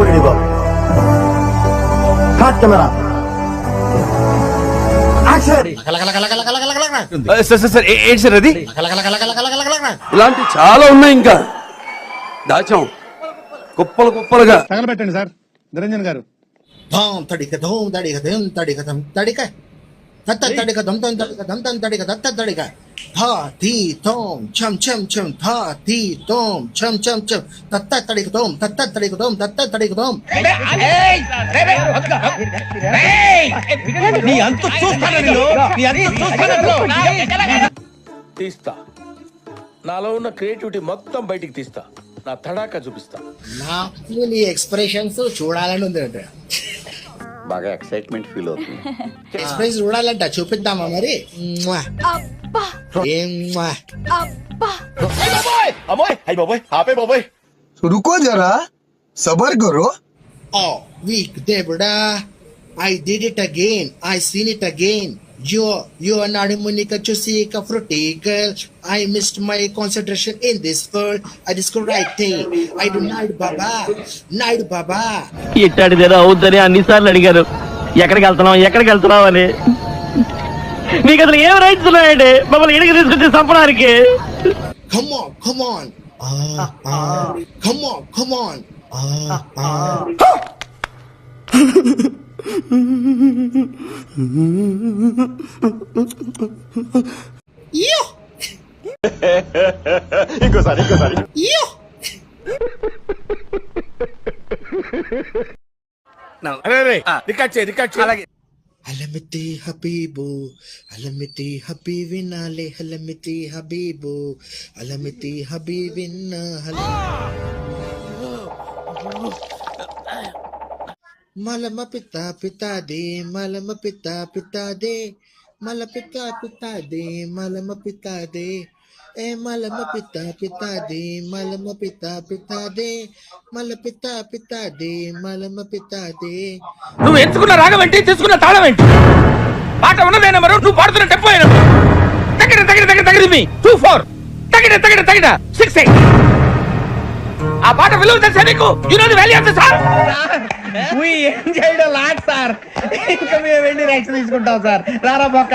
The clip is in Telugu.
పోయి బాబు. కాట్ కెమెరా సార్ ఏంటి సార్ అది? ఇలాంటి చాలా ఉన్నాయి, ఇంకా దాచాం కుప్పలు కుప్పలుగా. తగలబెట్టండి సార్ నిరంజన్ గారు. ధోం తడిక ధోం తడిక ధం తడిక ధం తడిక తత్త తడిక ధం తం తడిక ధం తం తడిక తత్త తడిక ధా ధీ ధోం ఛం ఛం ఛం ధా ధీ ధోం ఛం ఛం ఛం తత్త తడిక ధోం తత్త తడిక ధోం తత్త తడిక ధోం. తీస్తా, నాలో ఉన్న క్రియేటివిటీ మొత్తం బయటికి తీస్తా, నా తడాకా చూపిస్తా. నాకు నీ ఎక్స్ప్రెషన్స్ చూడాలని ఉంది అంటే బాగా ఎక్సైట్మెంట్ ఫీల్ అవుతుంది. ఎక్స్ప్రెస్ చూడాలంట, చూపిద్దామా మరి? रुको जरा सबर करो. Oh, weak దేవుడా, I did it again. I seen it again. You are not a Monica Chusika fruity girl. I missed my concentration in this world. I discovered right thing. I do Naidu Baba. ఇట్టాడిదేదో అవుద్దని అన్నిసార్లు అడిగారు. ఎక్కడికి వెళ్తున్నావు అని. మీకు అసలు ఏం రైట్స్ ఉన్నాయండి మమ్మల్ని ఇడికి తీసుకొచ్చి చంపడానికి? Come on. Come on. ఇంకోసారి Alamiti Habibu, Alamiti Habibinale, Alamiti Habibu, Alamiti Habibina, Malama pita de, Malama pita de, Malapita de, Malama pita de, Malama pita de, Malama pita de, Malapita de, Malama pita de. నువ్వు ఎంచుకున్న రాగం ఏంటి, తీసుకున్న తాళం ఏంటి? పాట ఉన్నదే నెంబరు, నువ్వు పాడుతున్న టెంపో అయినా తగిన మీ 2-4 తగిన 6-8. ఆ పాట విలువ తెలుసా నీకు? You know the value of the song. We enjoyed a lot sir. ఇంకా మేము వెళ్ళి రైట్స్ తీసుకుంటాం సార్. రారా బొక్క.